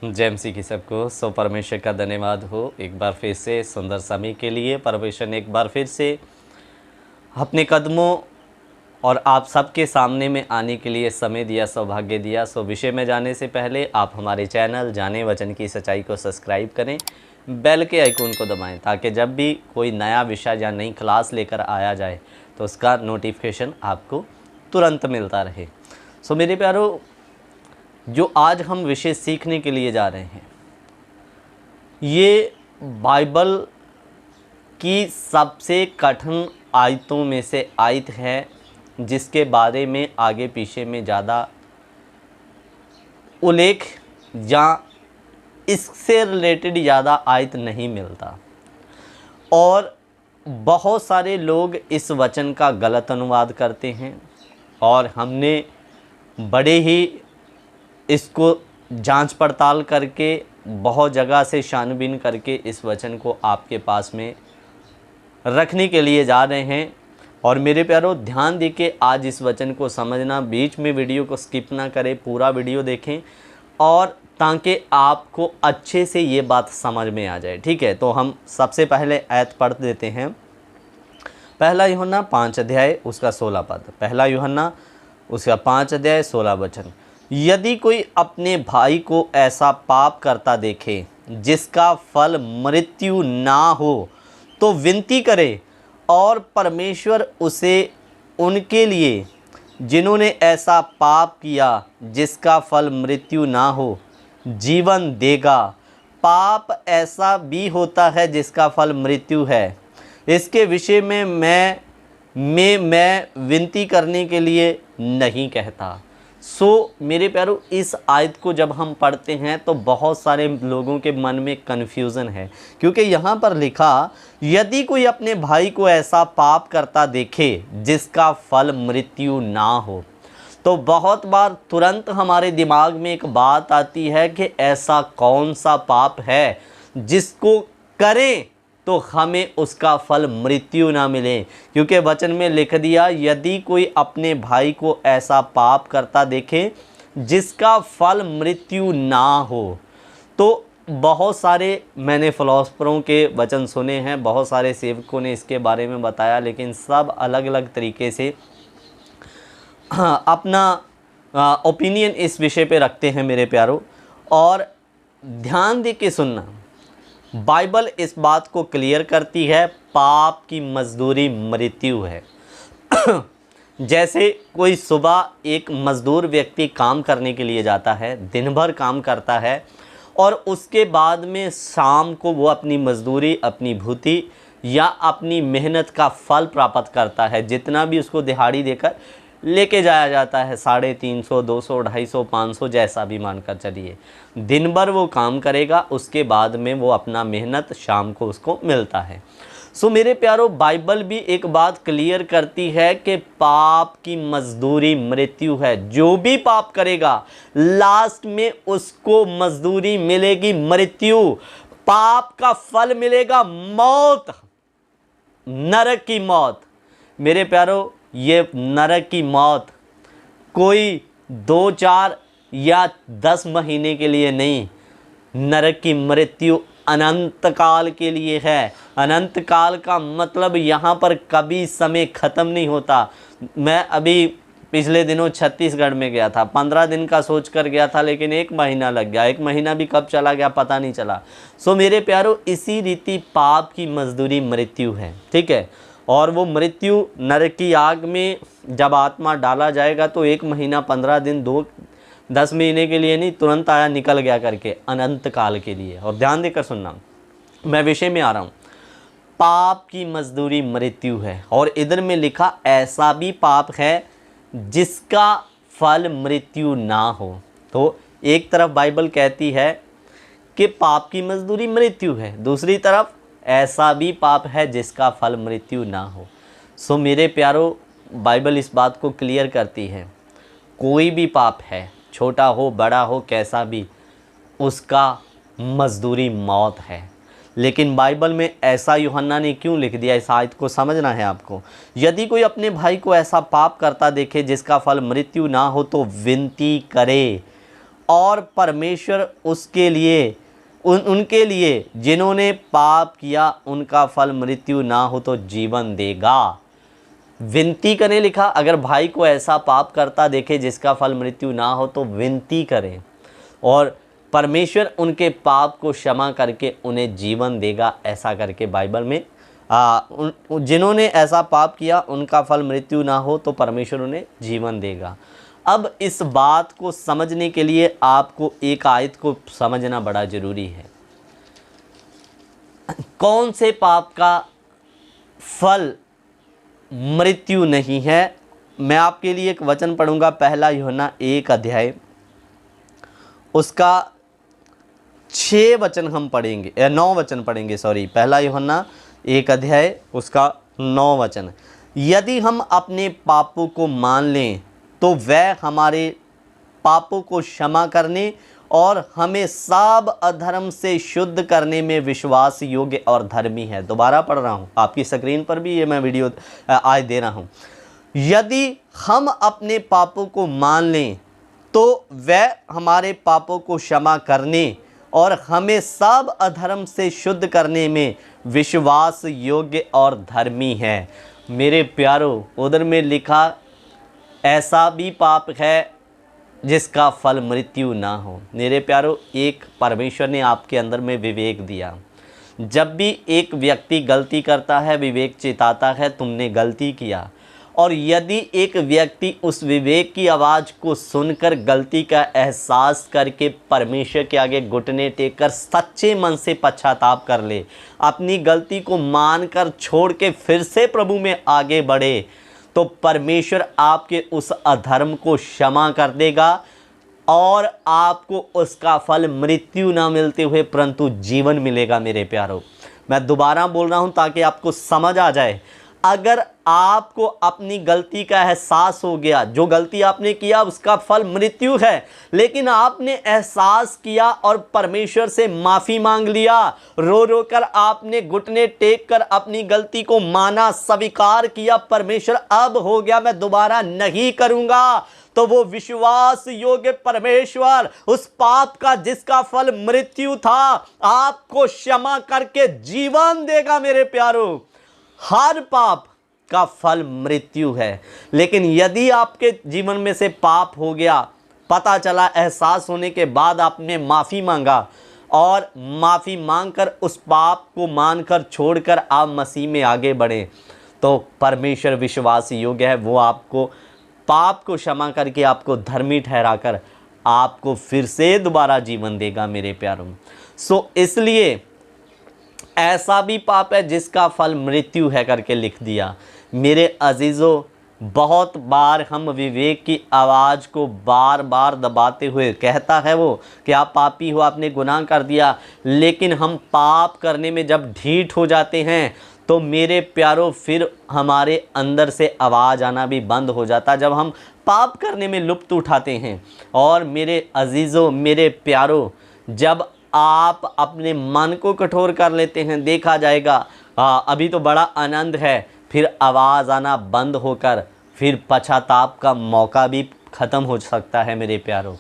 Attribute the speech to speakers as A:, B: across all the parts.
A: जय मसीह की सबको। सो परमेश्वर का धन्यवाद हो एक बार फिर से सुंदर समय के लिए। परमेश्वर ने एक बार फिर से अपने कदमों और आप सबके सामने में आने के लिए समय दिया, सौभाग्य दिया। सो विषय में जाने से पहले आप हमारे चैनल जाने वचन की सच्चाई को सब्सक्राइब करें, बेल के आइकन को दबाएं, ताकि जब भी कोई नया विषय या नई क्लास लेकर आया जाए तो उसका नोटिफिकेशन आपको तुरंत मिलता रहे। सो मेरे प्यारो, जो आज हम विषय सीखने के लिए जा रहे हैं, ये बाइबल की सबसे कठिन आयतों में से आयत है, जिसके बारे में आगे पीछे में ज़्यादा उल्लेख या इससे रिलेटेड ज़्यादा आयत नहीं मिलता। और बहुत सारे लोग इस वचन का गलत अनुवाद करते हैं, और हमने बड़े ही इसको जांच पड़ताल करके बहुत जगह से छानबीन करके इस वचन को आपके पास में रखने के लिए जा रहे हैं। और मेरे प्यारो, ध्यान दे के आज इस वचन को समझना, बीच में वीडियो को स्किप ना करें, पूरा वीडियो देखें, और ताकि आपको अच्छे से ये बात समझ में आ जाए। ठीक है, तो हम सबसे पहले आयत पढ़ देते हैं। पहला यूहन्ना 5 अध्याय उसका 16 पद। पहला यूहन्ना उसका 5 अध्याय 16 वचन। यदि कोई अपने भाई को ऐसा पाप करता देखे जिसका फल मृत्यु ना हो, तो विनती करे, और परमेश्वर उसे उनके लिए जिन्होंने ऐसा पाप किया जिसका फल मृत्यु ना हो जीवन देगा। पाप ऐसा भी होता है जिसका फल मृत्यु है। इसके विषय में मैं विनती करने के लिए नहीं कहता। सो मेरे प्यारो, इस आयत को जब हम पढ़ते हैं तो बहुत सारे लोगों के मन में कन्फ्यूज़न है, क्योंकि यहाँ पर लिखा यदि कोई अपने भाई को ऐसा पाप करता देखे जिसका फल मृत्यु ना हो, तो बहुत बार तुरंत हमारे दिमाग में एक बात आती है कि ऐसा कौन सा पाप है जिसको करें तो हमें उसका फल मृत्यु ना मिले। क्योंकि वचन में लिख दिया यदि कोई अपने भाई को ऐसा पाप करता देखे जिसका फल मृत्यु ना हो। तो बहुत सारे मैंने फिलोसफरों के वचन सुने हैं, बहुत सारे सेवकों ने इसके बारे में बताया, लेकिन सब अलग अलग तरीके से अपना ओपिनियन इस विषय पे रखते हैं मेरे प्यारो। और ध्यान दे के सुनना, बाइबल इस बात को क्लियर करती है, पाप की मजदूरी मृत्यु है। जैसे कोई सुबह एक मजदूर व्यक्ति काम करने के लिए जाता है, दिन भर काम करता है, और उसके बाद में शाम को वो अपनी मजदूरी, अपनी भूति या अपनी मेहनत का फल प्राप्त करता है। जितना भी उसको दिहाड़ी देकर लेके जाया जाता है, 350, 200, 250, 500, जैसा भी मानकर चलिए, दिन भर वो काम करेगा, उसके बाद में वो अपना मेहनत शाम को उसको मिलता है। सो मेरे प्यारो, बाइबल भी एक बात क्लियर करती है कि पाप की मजदूरी मृत्यु है। जो भी पाप करेगा लास्ट में उसको मजदूरी मिलेगी मृत्यु। पाप का फल मिलेगा मौत, नरक की मौत। मेरे प्यारो, ये नरक की मौत कोई 2, 4 या 10 महीने के लिए नहीं, नरक की मृत्यु अनंत काल के लिए है। अनंत काल का मतलब यहाँ पर कभी समय ख़त्म नहीं होता। मैं अभी पिछले दिनों छत्तीसगढ़ में गया था, 15 दिन का सोच कर गया था, लेकिन 1 महीना लग गया। 1 महीना भी कब चला गया पता नहीं चला। सो मेरे प्यारो, इसी रीति पाप की मजदूरी मृत्यु है। ठीक है, और वो मृत्यु नरक की आग में जब आत्मा डाला जाएगा तो 1 महीना, 15 दिन, 2, 10 महीने के लिए नहीं, तुरंत आया निकल गया करके, अनंत काल के लिए। और ध्यान देकर सुनना, मैं विषय में आ रहा हूँ। पाप की मजदूरी मृत्यु है, और इधर में लिखा ऐसा भी पाप है जिसका फल मृत्यु ना हो। तो एक तरफ बाइबल कहती है कि पाप की मजदूरी मृत्यु है, दूसरी तरफ ऐसा भी पाप है जिसका फल मृत्यु ना हो। सो मेरे प्यारो, बाइबल इस बात को क्लियर करती है, कोई भी पाप है, छोटा हो बड़ा हो कैसा भी, उसका मजदूरी मौत है। लेकिन बाइबल में ऐसा यूहन्ना ने क्यों लिख दिया, इस आयत को समझना है आपको। यदि कोई अपने भाई को ऐसा पाप करता देखे जिसका फल मृत्यु ना हो, तो विनती करे, और परमेश्वर उसके लिए उनके लिए जिन्होंने पाप किया उनका फल मृत्यु ना हो तो जीवन देगा। विनती करें लिखा, अगर भाई को ऐसा पाप करता देखे जिसका फल मृत्यु ना हो तो विनती करें और परमेश्वर उनके पाप को क्षमा करके उन्हें जीवन देगा। ऐसा करके बाइबल में जिन्होंने ऐसा पाप किया उनका फल मृत्यु ना हो तो परमेश्वर उन्हें जीवन देगा। अब इस बात को समझने के लिए आपको एक आयत को समझना बड़ा ज़रूरी है। कौन से पाप का फल मृत्यु नहीं है? मैं आपके लिए एक वचन पढ़ूंगा, पहला यूहन्ना 1 अध्याय उसका 6 वचन हम पढ़ेंगे, 9 वचन पढ़ेंगे, सॉरी, पहला यूहन्ना 1 अध्याय उसका 9 वचन। यदि हम अपने पापों को मान लें तो वह हमारे पापों को क्षमा करने और हमें सब अधर्म से शुद्ध करने में विश्वास योग्य और धर्मी है। दोबारा पढ़ रहा हूँ, आपकी स्क्रीन पर भी ये मैं वीडियो आज दे रहा हूँ। यदि हम अपने पापों को मान लें तो वह हमारे पापों को क्षमा करने और हमें सब अधर्म से शुद्ध करने में विश्वास योग्य और धर्मी है। मेरे प्यारों, उधर में लिखा ऐसा भी पाप है जिसका फल मृत्यु ना हो। मेरे प्यारों, एक परमेश्वर ने आपके अंदर में विवेक दिया। जब भी एक व्यक्ति गलती करता है विवेक चेताता है तुमने गलती किया, और यदि एक व्यक्ति उस विवेक की आवाज़ को सुनकर गलती का एहसास करके परमेश्वर के आगे घुटने टेक कर सच्चे मन से पश्चाताप कर ले, अपनी गलती को मानकर छोड़ के फिर से प्रभु में आगे बढ़े, तो परमेश्वर आपके उस अधर्म को क्षमा कर देगा और आपको उसका फल मृत्यु ना मिलते हुए परंतु जीवन मिलेगा। मेरे प्यारों, मैं दोबारा बोल रहा हूं ताकि आपको समझ आ जाए। अगर आपको अपनी गलती का एहसास हो गया, जो गलती आपने किया उसका फल मृत्यु है, लेकिन आपने एहसास किया और परमेश्वर से माफ़ी मांग लिया, रो रो कर आपने घुटने टेक कर अपनी गलती को माना, स्वीकार किया, परमेश्वर अब हो गया मैं दोबारा नहीं करूँगा, तो वो विश्वास योग्य परमेश्वर उस पाप का जिसका फल मृत्यु था आपको क्षमा करके जीवन देगा। मेरे प्यारों, हर पाप का फल मृत्यु है, लेकिन यदि आपके जीवन में से पाप हो गया, पता चला, एहसास होने के बाद आपने माफ़ी मांगा और माफ़ी मांगकर उस पाप को मानकर छोड़कर आप मसीह में आगे बढ़े, तो परमेश्वर विश्वास योग्य है, वो आपको पाप को क्षमा करके आपको धर्मी ठहराकर आपको फिर से दोबारा जीवन देगा। मेरे प्यारों, इसलिए ऐसा भी पाप है जिसका फल मृत्यु है करके लिख दिया। मेरे अजीज़ों, बहुत बार हम विवेक की आवाज़ को बार बार दबाते हुए, कहता है वो कि आप पापी हो, आपने गुनाह कर दिया, लेकिन हम पाप करने में जब ढीठ हो जाते हैं तो मेरे प्यारों फिर हमारे अंदर से आवाज़ आना भी बंद हो जाता जब हम पाप करने में लुत्फ़ उठाते हैं। और मेरे अजीज़ों, मेरे प्यारों, जब आप अपने मन को कठोर कर लेते हैं, देखा जाएगा अभी तो बड़ा आनंद है, फिर आवाज़ आना बंद होकर फिर पश्चाताप का मौका भी ख़त्म हो सकता है। मेरे प्यारों,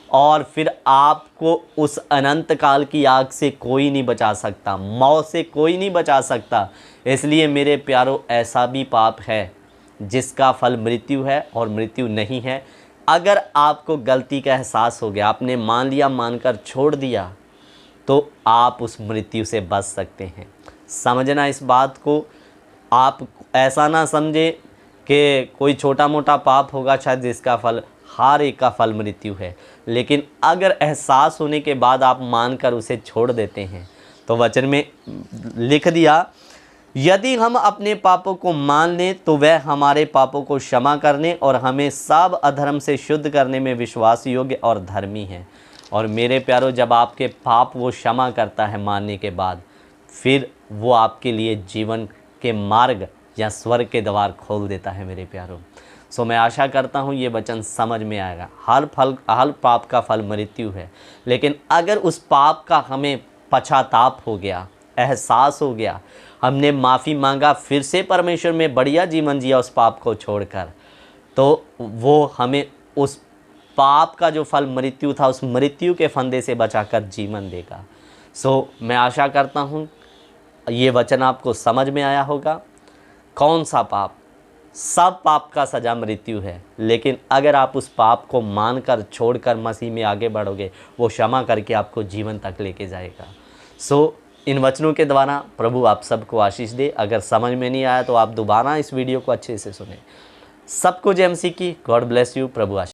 A: और फिर आपको उस अनंत काल की आग से कोई नहीं बचा सकता, मौत से कोई नहीं बचा सकता। इसलिए मेरे प्यारों, ऐसा भी पाप है जिसका फल मृत्यु है और मृत्यु नहीं है। अगर आपको गलती का एहसास हो गया, आपने मान लिया, मानकर छोड़ दिया, तो आप उस मृत्यु से बच सकते हैं। समझना इस बात को, आप ऐसा ना समझें कि कोई छोटा मोटा पाप होगा शायद जिसका फल, हर एक का फल मृत्यु है, लेकिन अगर एहसास होने के बाद आप मानकर उसे छोड़ देते हैं, तो वचन में लिख दिया, यदि हम अपने पापों को मान लें तो वह हमारे पापों को क्षमा करने और हमें सब अधर्म से शुद्ध करने में विश्वास योग्य और धर्मी है। और मेरे प्यारों, जब आपके पाप वो क्षमा करता है मानने के बाद, फिर वो आपके लिए जीवन के मार्ग या स्वर्ग के द्वार खोल देता है। मेरे प्यारों, मैं आशा करता हूँ ये वचन समझ में आएगा। हर पाप का फल मृत्यु है, लेकिन अगर उस पाप का हमें पश्चाताप हो गया, एहसास हो गया, हमने माफ़ी मांगा, फिर से परमेश्वर में बढ़िया जीवन जिया उस पाप को छोड़कर, तो वो हमें उस पाप का जो फल मृत्यु था, उस मृत्यु के फंदे से बचाकर जीवन देगा। सो मैं आशा करता हूँ ये वचन आपको समझ में आया होगा। कौन सा पाप? सब पाप का सज़ा मृत्यु है, लेकिन अगर आप उस पाप को मानकर छोड़कर मसीह में आगे बढ़ोगे, वो क्षमा करके आपको जीवन तक लेके जाएगा। सो इन वचनों के द्वारा प्रभु आप सबको आशीष दे। अगर समझ में नहीं आया तो आप दोबारा इस वीडियो को अच्छे से सुने। सबको जय मसीह की। God bless you. Prabhu Ashish.